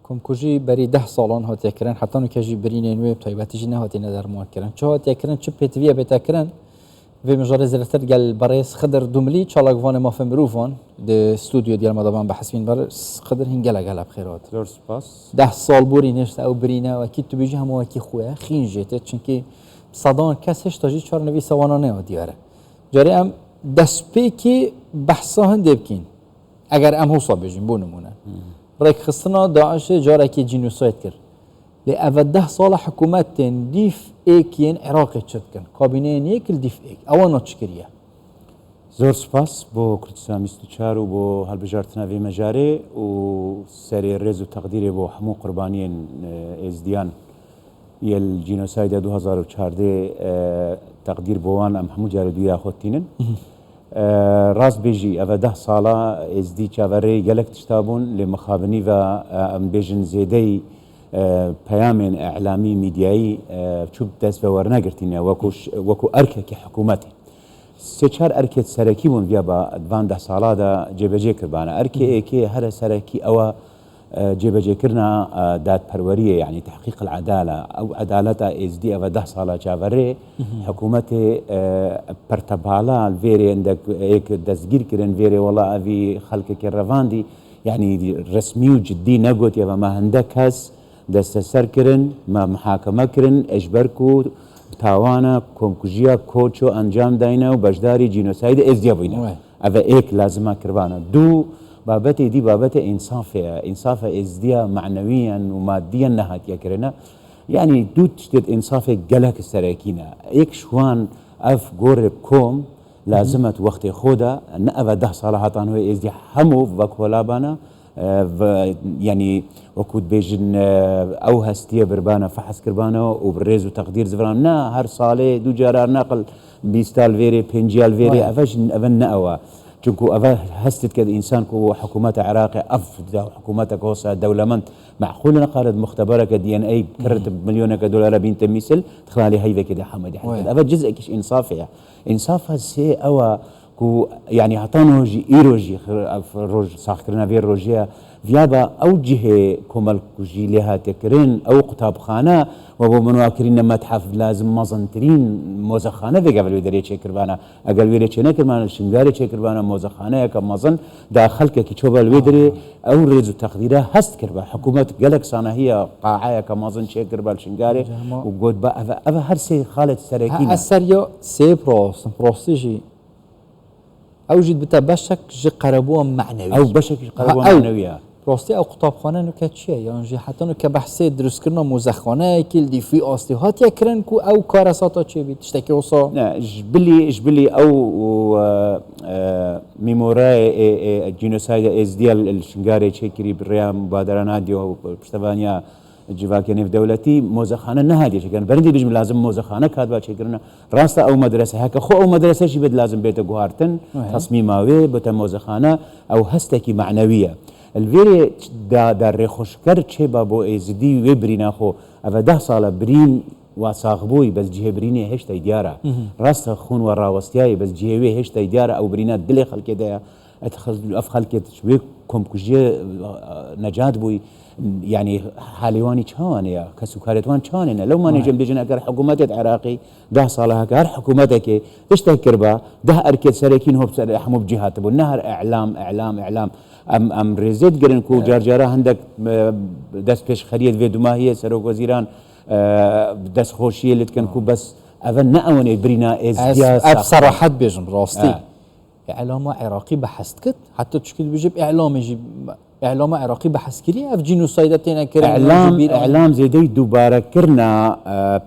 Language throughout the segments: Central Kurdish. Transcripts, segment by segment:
کمکوژی بری 10 سالان هاتی کردن حتی نکجی برینه نوی تایباتی نه هاتی ندار مواد کردن چه هاتی کردن چه پتویه بتا کردن و مجرد زرتر قال بريس خضر دوملي چالاق وان ما فهم روفان د استوديو ديال مدام بحسبين بريس خضر هنجلا بخيرات درس باس 10 سال بوري نشت او برينا واكيد تو بيجي هم واكي خويا خين جيت چونكي صدان كسش تاجي 4 نوي سوانا نه دياره جاري ام دسبيكي بحثا هندبكين اگر ام هو صابجين بو نمونه ريك خصنا داعش جاركي جينوسايد كر لأول 10 سال حكومات ديف ايكين عراقي تشتكن كابينين يكل ديف ايك اوانا تشكريه زور سپاس بو كردستان 24 و بو هالبجارتنا في مجاري و سري الرز و تقديري بو حمو قربانيين ازديان يل جينوسايد 2014 تقدير بوان ام حمو جاري دويا خوتينن راس بيجي اف 10 سالا ازدي چاوري گلك تشتابون لمخابني و ام بيجن زيدي پیامین اعلامی میدیایی چوب دست به ورنگرتینه وکو ارکه حکومتی سه چهار ارکه سرکی بون بیا با 12 ساله دا جبهه کربانه ارکه که هر سرکی او جبهه کرنا داد پروریه یعنی تحقیق العداله او عدالت از دی او 10 ساله چاوره حکومت پرتبالا الویری عندك یک دستگیر کردن ویری والله اوی خلق که رواندی یعنی رسمی و جدی نگوت یا ما هندک هست دست سر کرن ما محاکمه کرن اجبرکو تاوانا کمکوژیا کوچو انجام داینا و بجداری جینوساید ازدیا بوینا اوه ایک لازمه کروانا دو بابت دی بابت انصاف ازدیا معنويا وماديا نهات يكرنا يعني دو تشتت انصاف قلق السراكينه ايك شوان اف قرب كوم لازمت وقت خودا نأبا 10 صلاحات هو ازدي همو وكولابانا يعني وكود بيجن او هستيه بربانا فحص كربانا وبريز وتقدير زفران نا هر صالح دو جارار ناقل بيستال فيري بنجيال فيري افجن افن نأوا چونكو افا هستت كد انسان كو حكومات عراقي حكوماتك هوسا دولمنت معقول قالت مختبرك دي ان اي كرت بمليونك دولار بين تمثل تخلالي هيدا كده حمدي افا جزء كش انصافها انصافها سي او كو يعني عطانو جي ايروجي روج ساخرنا في روجيا فيابا اوجه كمال كوجي لها تكرين او قطاب خانه وابو منواكرين متحف لازم مازنترين موزخانه في قبل ودري تشكربانا اقل ويري تشنكربانا شنغاري تشكربانا موزخانه كمازن داخل كي تشوبال ودري او ريزو تقديره هست كربا حكومه قالك سنه هي قاعه كمازن تشكربال شنغاري وقود با افا هر سي خالد سراكينا السريو سي بروستيجي اوجد بتبشك جي قربوه معنوي او بشك قربوه معنويه راستی او قطابخانه نکه چیه یعنی حتی نکه بحث درست کردن موزخانه کل دی فی آستیهات یکرن کو او کار اساتا چی بید تشتکی وصا نه جبلی او میمورای جنوساید از دیال الشنگاری چکری بریا مبادره نادی و پشتوانیا جواکی نف دولتی موزخانه نه هدیه چکن برندی بیشم لازم موزخانه کاد با چکرنا راستا او مدرسه هک خو او مدرسه چی بد لازم بیت گوهارتن تصمیماوی بت موزخانه او هستکی معنویه الفيري دا رخوشكر تشيبا بو ازدي وبرينا خو اف 10 ساله برين وصاغبوي بس جهبريني هشتا ديارا راست خون وراوستياي بس جهوي هشتا ديارا او برينا دلي خلك دا ادخل افخل كت شوي كومكوجي نجات بوي يعني حاليواني چانيا كسوكارتوان چانينا لو ما نجم بيجن اگر حكومات عراقي 10 ساله هكار حكومتك اشتكربا ده اركد سركين هو حمو بجهات بو نهر اعلام ام ريزيد جرين كو جارجارا عندك دس بيش خريط في دماهيه سروق وزيران دس خوشيه اللي كان كو بس افن ناوني برينا ازديا بصراحه بيجم راستي اعلام عراقي بحثت كت حتى تشكيل بيجيب اعلام يجيب اعلام عراقي بحث كري اف جينوسايد تينا كري اعلام زيدي دوباره كرنا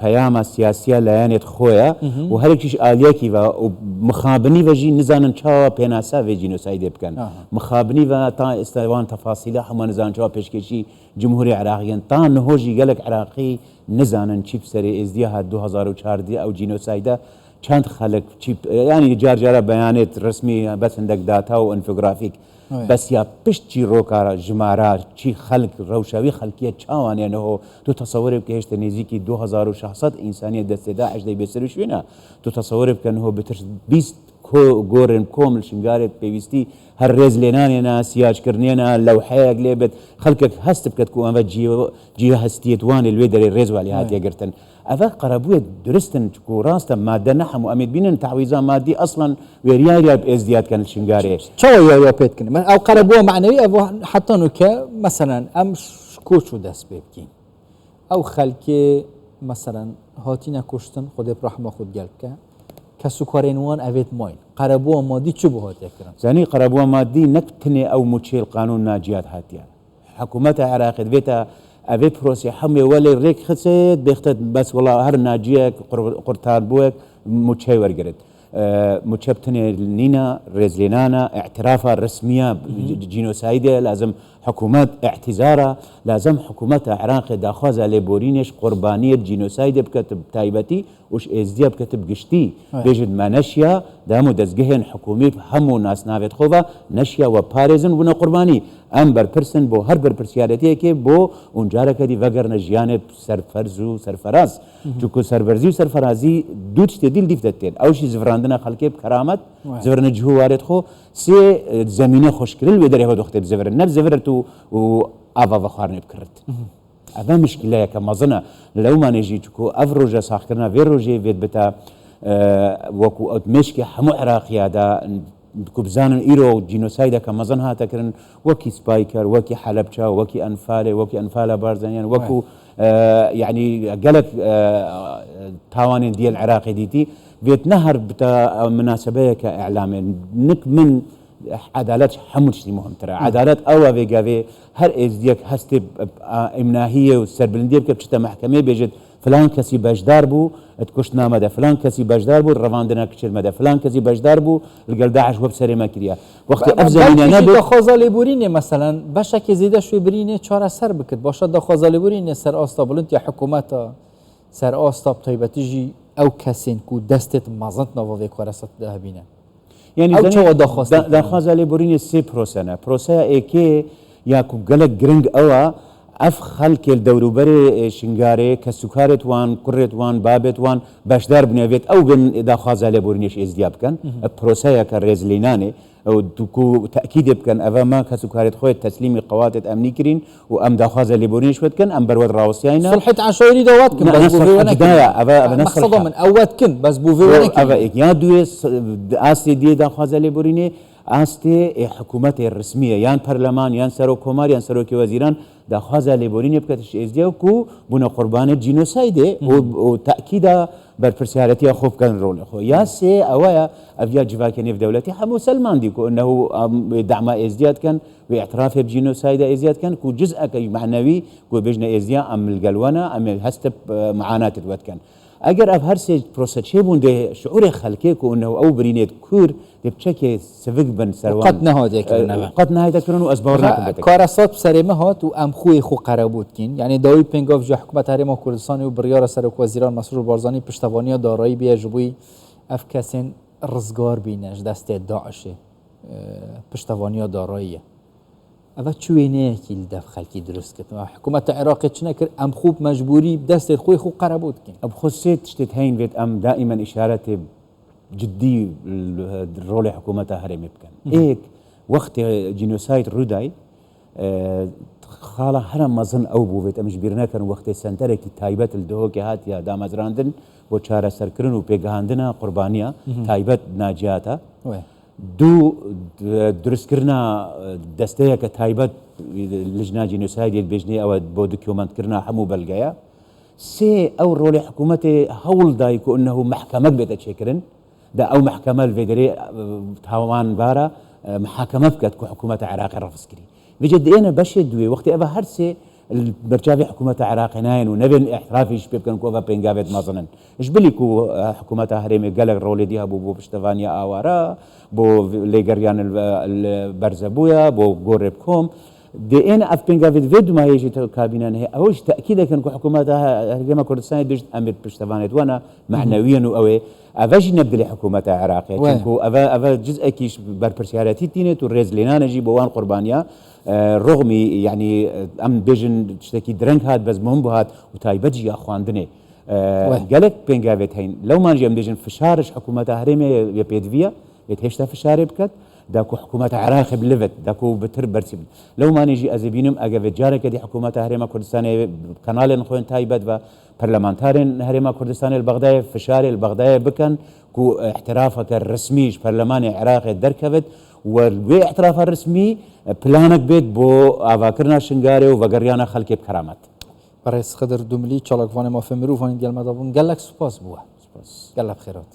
بياما سياسيه ليانت خويا وهركش اليكي ومخابني وجي نزانن چاوا بيناسا في جينوسايد بكن مخابني و تا استوان تفاصيل هم نزان چاوا پیشکشی جمهوري عراقيان تا نهوجي قالك عراقي نزانن چيب سري ازديها 2014 او جينوسايد چند خلق چيب يعني جارجارا بيانات رسمي بس عندك داتا وانفوغرافيك بس يا بشتي روكا جمارات شي خلق روشاوي خلقيه چاوان يعني هو تو تصور بك هشت نزيكي 2600 انسانيه دست 11 دي بسرشوينا تو تصور بك انه بتر 20 گۆڕن کۆمل شنگارێت پێویستی هەر ڕێز لێنانێنە سیاجکردنێنە لەو حەیەک لێ بێت خەڵکێک هەست بکات و ئەمە جیە هەستیەتوانێ لێ دەرێ ڕێزوالی هاتیەگرتن ئەvە قەرەبوویە درستن و ڕاستە مادە نەحەم و ئەمێت بینن تعویزان مادی ئەسڵەن وێریاریا ئێزدیاتکەن شنگارێ چاوە پێتکن من ئەو قەرەبووە معنەوی ئەوە حتا نوکە مەسەرەن ئەم کۆچ و دەست پێ بکەین ئەو خەلکێ مەسەرەن هاتیینە کوشتن خودێ ڕەحمە خود گەلکە کە سوکارێنوان ئەوێت ماین قەرەبووە مادی چ بۆ هاتێکردن زانی قەرەبووە مادی نەکتنێ ئەو موچێل قانون ناجیات هاتیە حکوومەتە عێراقیت بێتە ئەوێ پرۆسی هەموێ وەلێ ڕێک خچێت بێختت بەس وڵا هەر ناجیەک قورتان بووەک موچەی وەرگرت موچە بتنێ نینە ڕێزلێنانە اعترافە ڕسمیە جینۆسایدە لازم حکوومەت اعتیزارە لازم حکوومەتە عێراقی داخوازە لێبۆرینێش قوربانیت جینۆسایدە بکەت تایبەتی وش ئێزدیە بکەت گشتی بێژت مە نەشیە دام و دەستگەهێن حکومی هەموو ناسناوێت خۆڤە نەشیە وە پارێزن بوونە قوربانی ئەم بەرپرسن بۆ هەر بەرپرسیارەتەیەکێ بۆ ئونجارەکەی ڤەگەرنە ژیانێت سەرفەرز و سەرفەراز چونکو سەربەرزی و سەرفەرازی دوو شتێ دیل دیفتێت ئەوشی زڤراندنە خەڵکێ کەرامەت زڤرنە جووارێت خۆ سێ زەمینە خۆشکردن وێ دەرێەوە دۆختێت زڤرن نەب زەڤرت و ئاڤاڤە خواردنێ بکرد ئەvە مشکلەیەکە مەزنە لەومانێژی چکو ئەڤ ڕۆژە ساختکردنا وێ ڕۆژێ وێت بتە وەکو ئەو مشکی هەموو عێراقیادا بزانن ئیرۆ جینۆسایدەکە مەزن هاتەکردن وەکی سپایکەر وەکی حەلەبچە وەکی ئەنفالێ وەکی ئەنفالە بارزانیان وەکو یعنی گەلک تاوانێن دیل عێراقی دیتی وێت نەهەر بتە مناسبەیەکە ئەعلامێن نک من عدالت هەموو شتی مهمترە عدالت ئەوە وێگاوێ هەر ئێزدیەک هەستێ ئیمناهیە و سەربلندی بکە بچتە محکەمەی بێژێت فلان کەسی بەشدار بوو ئەتکوشت نامەدە فلان کەسی بەشدار بوو ڕەواندنە کچێمەدە فلان کەسی بەشدار بوو لەگەڵ داعش وەب سەرێمە کردیا وەختی ئەف زەمینە نەبێت دەخوازە لێبورینێ مەسەلەن بەشێکی زیدە شوێ برینێ چارە سەر بکرد باشە دەخوازە لێبورینێ سەر ئاستا بڵند یا حکوومەتە سەر ئاستا تایبەتیژی ئەو کەسێن و دەستێت مەزند نەوەێ کۆرەسەت دەهبینە یعنی داخوازە لێبورینێ سێ پرۆسەنە پرۆسەیە ئێکێ یاکو گەلک گرنگ ئەوە ئەف خەڵکێل دەوروبەرێ شنگارێ کە سوکارێت وان کوڕێت وان بابێت وان بەشدار بنەوێت ئەو بن داخوازە لێبورینێش ئێزدیا بکەن پرۆسەیەکە ڕێزلێنانێ ئەو دوکو تەکیدێ بکەن ئەڤەما کە سوکارێت خۆیت تەسلیمی قەواتێت ئەمنی کردین و ئەم داخوازە لێبورینش بکەن ئەم بەروەت ڕاوەسیایە صلحت عشایری داواتکن من ئەوەتکن بەس بوو یا دوێ ئاستی دێ داخوازە لێبورینێ ئاستێ حکوومەتی ڕسمیە یان پەرلەمان یان سەرۆک کۆمار یان سەرۆکی وەزیران داخوازە لێبورینێ بکەتش ئێزدیەوەک و بوونە قوربانێت جینۆسایدێ و تەکیدا بەرپرسیارەتیە خۆ بکەن ڕۆڵە خۆ یا سێ ئەوەیە ئەڤیا جیواکە نێودەوڵەتی هەموو سەلماندی و ئەنەه داما ئێزدیاتکەن و اعترافێ بجینۆسایدە ئێزیاتکەن و جزئەکەی معنەوی و بێژنە ئێزیا ئەم ملگەلوانە ئەم هەستە معاناتت وەتکەن ئەگەر ئەف هەر سێ پرۆسە چێ بوون دێ شعورێ خەلکێک و ئەنەه ئەو برینێت کور دێ بچەکێ سڤک بن سەروان قەت نهاتەکردن و ئەزباوەڕ ناکەن کارەسات سەرێمە هات و ئەم خوێ خۆ قەرەبووتکین یعنی داوی پێنگاو ژە حکوومەت هەرێما کوردستانی و بڕیارە سەرۆک وەزیران مەسرور بارزانی پشتەوانیە دارایی بێ ji بووی ئەف کەسێن ڕزگار بینەش دەستێ داعشێ پشتەوانیە داراییە ئەوە چ وێنەیەکی دەف خەلکی دروستکردنەوە حکوومەتە عێراقی چ نەکرد ئەم خوب مەجبوری دەستێت خۆی خۆ قەرەبووتکین ئەم خۆ سێت شتێت هەین بێت ئەم دائیمەن ئیشارەتێ جدی ڕۆڵی حکوومەتە هەرێمێ بکەن ئێک وەختی جینۆسایت ڕوودای خاڵە هەرە مەزن ئەو بووێت ئەمش بیر نەکەن وەختی سنتەرێکی تایبەت دهۆکی هاتیە دامەزراندن بۆ چارەسەرکردن و پێگەهاندنە قوربانیە تایبەت ناجیاتە دوو دروستکردنا دەستەیەکە تایبەت لژنا جینۆسایدێت بێژنەی ئەوە بۆ دکیۆمەنتکردنا هەموو بەلگەیە سێ ئەو ڕۆڵی حکوومەتێ هەوڵ دایک و ئەنەه محکەمەک بێتە چێکردن دا ئەو محکەمە لێدەرێ تاوانبارە محاکەمە بکات و حکوومەتە عێراقی ڕەفزکردی بجد ئێنە بەشێ دوێ وەختی ئەوە هەر سێ بەرچاوی حکوومەتە عێراقی نایەن و نەبێن احترافیش پێ بکەن کۆڤە پێنگاوێت مەزنن اش بلیک و حکوومەتە هەرێمێ گەلک ڕۆڵێدی هەبوو بۆ پشتەوانیە ئاوارە بۆ لێگەریان بەرزە بووە بۆ گۆڕێ بکۆم دێن ئەف پێنگاوێت وێ دومایەژی کابینان هەیە ئەوەش تەکید دەکەن و حکوومەتە هەرێمە کوردستانی دشت ئەمێت پشتەوانێت وانە معنەویەن و ئەوێ ئەڤەژی نەبدلی حکوومەتە عێراقی ئەvە جزئێکیش بەرپرسیارەتی تینێت و ڕێز لێنانەژی بۆ وان قوربانیە ڕۆغمی یعنی ئەم بێژن شتێکی درەنگ هات بەس مهم بوو هات و تایبەتی یا خواندنێ گەلک پێنگاوێت هەین لەومانژی ئەم بێژن فشارش حکوومەتە هەرێمێ پێدویە هێشتا فشارێ بکات داکو حکوومەتە عراقی بلێت داکو بتر بەرسی لەو مانێژی ئەزبینم ئەگەوێت جارێکە دی حکوومەتە هەرێمە کوردستانی کەناڵێن خۆیان تایبەت بە پەرلەمانتارێن هەرێمە کوردستانی بەغدای فشارێ بەغدایە بکەن و احترافەکە ڕسمیش پەرلەمانی عراقی دەرکەوێت وێ احترافە ڕسمی پلانێک بێت بۆ ئاواکردنا شنگارێ و بەگەڕیانە خەڵکی بکەرامەت بەڕێز خەدر دوملی چاڵکوانی مافە مرۆڤانی گەلمەدا بوون گەلک سوپاس بووە گەلە بخێرات